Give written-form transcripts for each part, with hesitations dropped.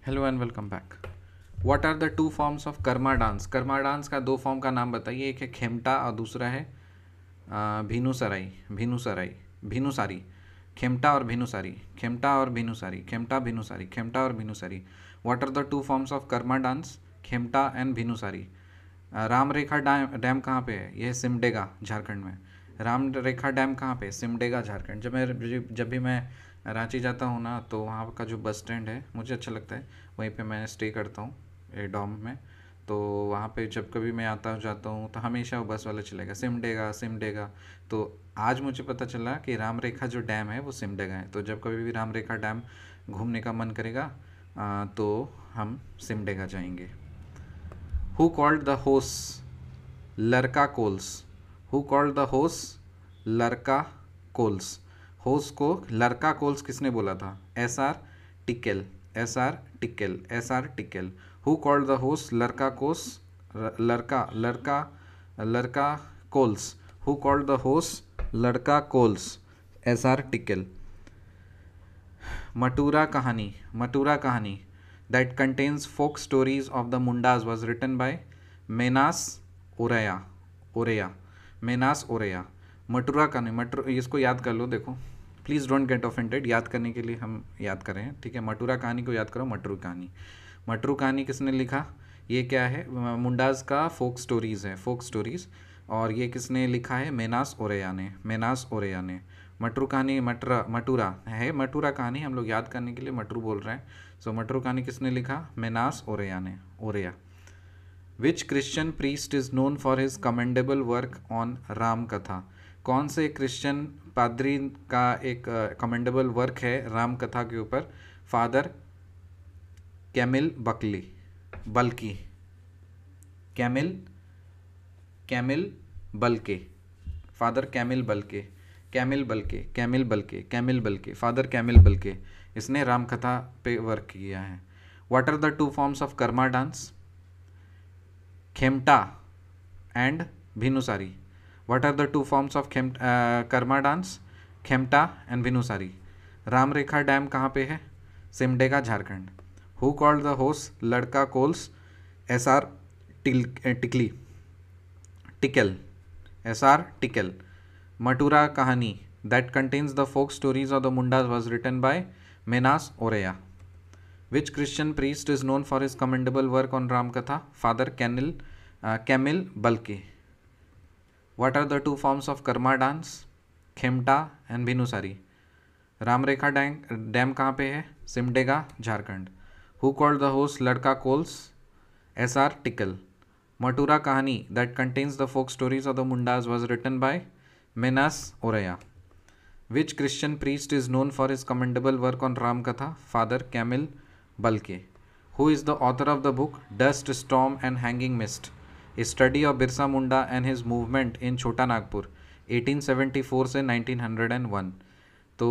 Hello and welcome back. What are the two forms of Karma dance? Karma dance का दो form का नाम बताइए। एक है खेमटा और दूसरा है भीनुसराई। भीनुसराई, भीनुसारी। खेमटा और भीनुसारी, खेमटा और भीनुसारी, खेमटा भीनुसारी, खेमटा और Bhinusari. What are the two forms of Karma dance? Khemta and Bhinusari. Ram Rekha dam कहाँ पे है? यह सिमडेगा, झारखंड में। राम रेखा डैम कहाँ पे? सिमडेगा, झारखंड। जब भी मैं रांची जाता हूँ ना, तो वहाँ का जो बस स्टैंड है मुझे अच्छा लगता है। वहीं पे मैं स्टे करता हूँ, ए डॉम में। तो वहाँ पे जब कभी मैं आता हूँ जाता हूँ तो हमेशा वो बस वाला चलेगा, सिमडेगा सिमडेगा। तो आज मुझे पता चला कि राम रेखा जो डैम है वो सिमडेगा है। तो जब कभी भी राम रेखा डैम घूमने का मन करेगा तो हम सिमडेगा जाएंगे। Who called the Hos Larka Coles? Who called the Hos Larka Coles? होस को लड़का कोल्स किसने बोला था? एस आर टिकेल, एस आर टिकेल, एस आर टिकेल। हु कॉल्ड द होस लड़का कोस? लड़का लड़का लड़का Coles. Who called the Hos Larka Kols? S are टिकेल। मटूरा कहानी, मटूरा Kahani that contains folk stories of the Mundas was written by मेनास ओरया, Auraiya, मेनास Auraiya. मटूरा कहानी, इसको याद कर लो। देखो, प्लीज़ डोंट गेट ऑफेंडेड। याद करने के लिए हम याद कर रहे हैं, ठीक है। मटूरा कहानी को याद करो। मटरू कहानी, मटरू कहानी किसने लिखा? ये क्या है? मुंडाज का फोक स्टोरीज़ है, फोक स्टोरीज़। और ये किसने लिखा है? मेनास ओरेया ने, मेनास ओरेया ने। मटरू कहानी, मटूरा है। मटूरा कहानी हम लोग याद करने के लिए मटरू बोल रहे हैं। सो मटरू कहानी किसने लिखा? मेनास ओरेया ने, Oreya. Which Christian priest is known for his commendable work on Ram Katha? कौन से क्रिश्चियन पादरी का एक कमेंडेबल वर्क है राम कथा के ऊपर? फादर कैमिल बकली, Bulcke, Camille, Camille Bulcke, father Camille Bulcke, Camille Bulcke, Camille Bulcke, Camille Bulcke, father Camille Bulcke. इसने राम कथा पे वर्क किया है। What are the two forms of Karma dance? Khemta and Bhinusari. What are the two forms of Karma dance? Khemta and Bhinusari. Ram Rekha dam कहाँ पे है? Simdega, Jharkhand. Who called the Hos Larka Kols? S R Tickell, tackle, S R Tickell. Matura Kahani that contains the folk stories of the Mundas was written by Menas Oreya. Which Christian priest is known for his commendable work on Ram Katha? Father Camil Balke. What are the two forms of Karma dance? Khemta and Bhinusari. Ram Rekha dam कहाँ पे है? Simdega, Jharkhand. Who called the host Larka Kols? S R Tickell. Matura Kahani that contains the folk stories of the Mundas was written by Menas Oreya. Which Christian priest is known for his commendable work on Ram Katha? Father Camil Balke. Who is the author of the book Dust Storm and Hanging Mist, a study of Birsa Munda and his movement in Chota Nagpur 1874 से 1901? तो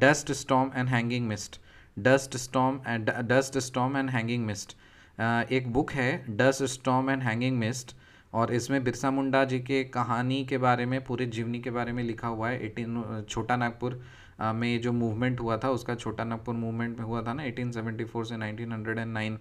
dust storm and hanging mist, dust storm and hanging mist एक book है, dust storm and hanging mist. और इसमें बिरसा मुंडा जी के कहानी के बारे में, पूरे जीवनी के बारे में लिखा हुआ है। छोटा नागपुर में जो मूवमेंट हुआ था, उसका छोटा नागपुर मूवमेंट में हुआ था ना 1874 से 1909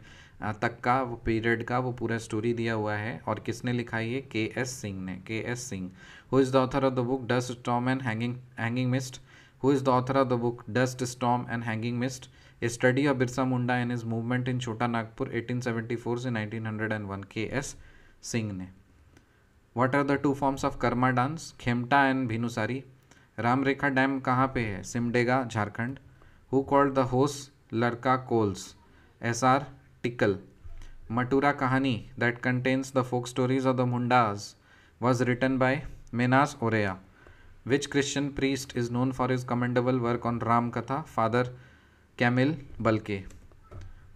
तक का वो पीरियड का वो पूरा स्टोरी दिया हुआ है। और किसने लिखा है ये? के एस सिंह ने, के S Singh. Who is the author of the book dust storm and hanging mist? Who is the author of the book Dust Storm and Hanging Mist, a study of Birsa Munda and his movement in Chota Nagpur 1874 से 1901? K S Singh ने। What are the two forms of Karma dance? Khemta and Bhinusari. Ram Rekha dam कहाँ पे है? Simdega, Jharkhand. Who called the host Larka Kols? S R Tickell. Matura Kahani that contains the folk stories of the Mundas was written by मेनास Oreya. Which Christian priest is known for his commendable work on Ram Katha? Father Camil Balke.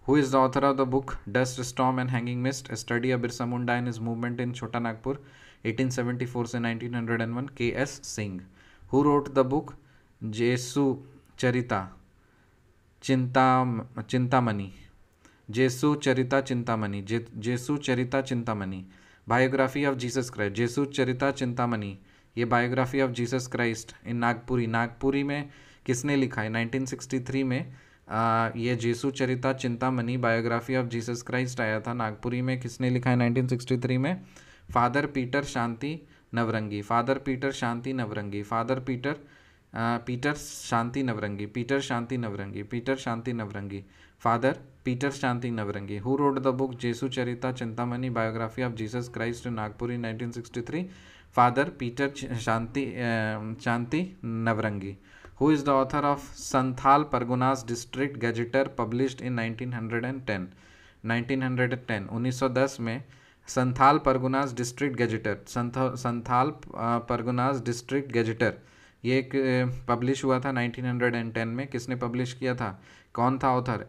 Who is the author of the book Dust Storm and Hanging Mist, a study of Birsa Munda and his movement in Chota Nagpur 1874 से 1901? K S Singh. Who wrote the book Jesu Charita Chintamani, Jesu Charita Chintamani, Jesu Charita Chintamani, biography of Jesus Christ, Jesu Charita Chintamani. ये biography of Jesus Christ in Nagpuri, Nagpuri में किसने लिखा है? 1963 में ये Jesu Charita Chintamani biography of Jesus Christ आया था नागपुरी में, किसने लिखा है 1963 में? Father Peter Shanti Navrangi, father Peter Shanti Navrangi, father Peter Peter Shanti Navrangi, Peter Shanti Navrangi, Peter Shanti Navrangi, father Peter Shanti Navrangi. Who wrote the book Jesu Charita Chintamani biography of Jesus Christ Nagpuri 1963? Father Peter Shanti Navrangi. Who is the author of Santhal Pargunas District Gazetteer published in 1910? 1910 में Santhal Parganas district gazetteer, Santhal Parganas district गेजेटर, ये एक publish हुआ था 1910 में। किसने publish किया था? कौन था author?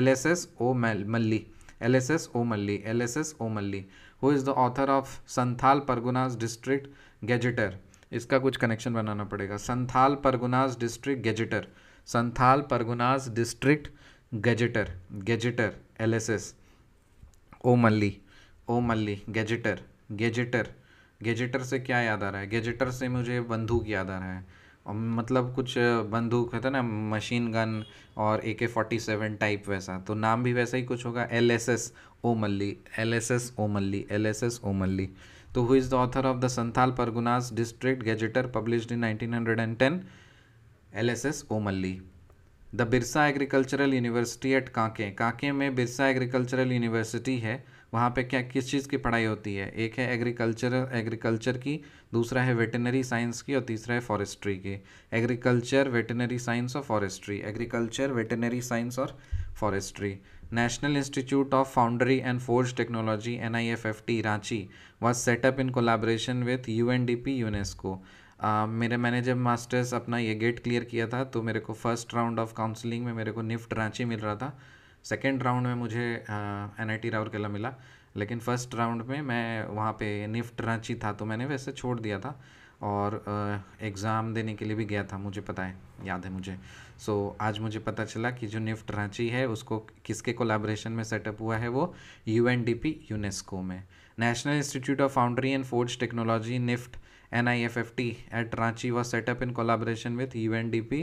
LSS O'Malley, LSS O'Malley, LSS O'Malley. Who is the author of Santhal Parganas district gazetteer? इसका कुछ कनेक्शन बनाना पड़ेगा। Santhal Parganas district gazetteer, Santhal Parganas district gazetteer, gazetteer LSS O'Malley, O'Malley, gazetteer, gazetteer, gazetteer से क्या याद आ रहा है? गेजेटर से मुझे बंदूक याद आ रहा है, और मतलब कुछ बंदूक है ना, मशीन गन और AK-47 टाइप वैसा, तो नाम भी वैसा ही कुछ होगा। LSS O'Malley, LSS O'Malley, LSS O'Malley. तो who is the author of the Santhal Parganas district gazetteer published in 1910? LSS O'Malley. The Birsa agricultural university at Kanke, Kanke में बिरसा एग्रीकल्चरल यूनिवर्सिटी है, वहाँ पे क्या किस चीज़ की पढ़ाई होती है? एक है एग्रीकल्चर की, दूसरा है वेटनरी साइंस की, और तीसरा है फॉरेस्ट्री की। एग्रीकल्चर, वेटनरी साइंस और फॉरेस्ट्री, एग्रीकल्चर, वेटनरी साइंस और forestry. National institute of foundry and forge technology NIFFT Ranchi was set up in collaboration with UNDP UNESCO. मैंने जब मास्टर्स अपना ये गेट क्लियर किया था तो मेरे को फर्स्ट राउंड ऑफ काउंसलिंग में मेरे को निफ्ट रांची मिल रहा था, सेकेंड राउंड में मुझे NIT राउरकेला मिला, लेकिन फर्स्ट राउंड में मैं वहाँ पे निफ्ट रांची था, तो मैंने वैसे छोड़ दिया था और एग्ज़ाम देने के लिए भी गया था, मुझे पता है, याद है मुझे। सो आज मुझे पता चला कि जो निफ्ट रांची है उसको किसके कोलैबोरेशन में सेटअप हुआ है? वो UNDP यूनेस्को में। National institute of foundry and forge technology NIFFT NIFFT at Ranchi was set up in collaboration with UNDP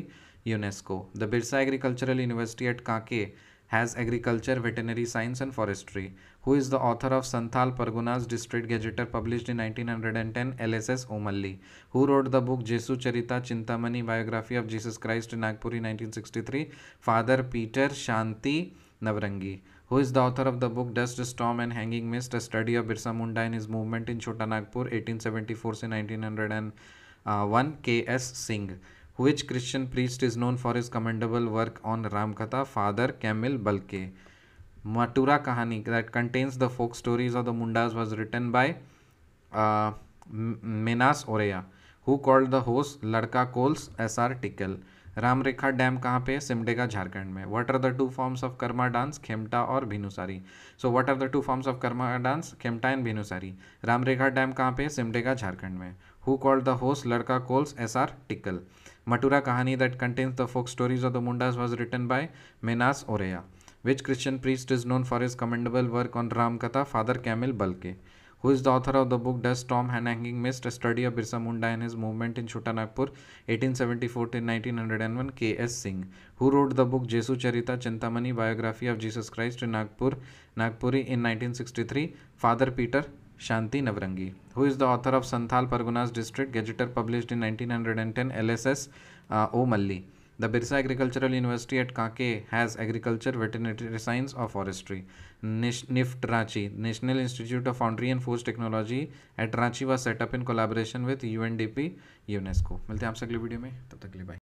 UNESCO. The Birsa Agricultural University at Kanke has agriculture, veterinary science and forestry. Who is the author of Santhal Pargunas District Gazetteer published in 1910? LSS Omalli. Who wrote the book Jesu Charita Chintamani Biography of Jesus Christ in Nagpuri 1963? Father Peter Shanti Navrangi. Who is the author of the book Dust Storm and Hanging Mist, a study of Birsa Munda and his movement in Chota Nagpur 1874 से 1901? K.S. Singh. Which Christian priest is known for his commendable work on Ramkatha? Father Camille Balke. Matura Kahani that contains the folk stories of the Mundas was written by Menas Oreya. Who called the host Ladka Coles? S.R. Tickle. Ramrekha dam कहाँ पे? सिमडेगा झारखंड में। What are the two forms of Karma dance? Khemta और Bhinusari. So what are the two forms of Karma dance? Khemta and Bhinusari. Ramrekha dam कहाँ पे? सिमडेगा झारखंड में। Who called the host Larka Kols? SR Tickell. Matura Kahani that contains the folk stories of the Mundas was written by Menas Oreya. Which Christian priest is known for his commendable work on Ramkatha? Father Camille बल्के। Who is the author of the book Dust Storm and Hanging Mist, a study of Birsa Munda and his movement in Chota Nagpur 1874 to 1901? K.S. Singh. Who wrote the book Jesu Charita Chintamani Biography of Jesus Christ in Nagpuri in 1963? Father Peter Shanti Navrangi. Who is the author of Santhal Pargunas District Gazetteer published in 1910? LSS O Malli. The Birsa Agricultural University at Kanke has agriculture, veterinary science or forestry. NIFT Ranchi, National Institute of Foundry and Forge Technology at Ranchi was set up in collaboration with UNDP UNESCO. मिलते हैं आपसे अगली video में, तब तक के लिए bye.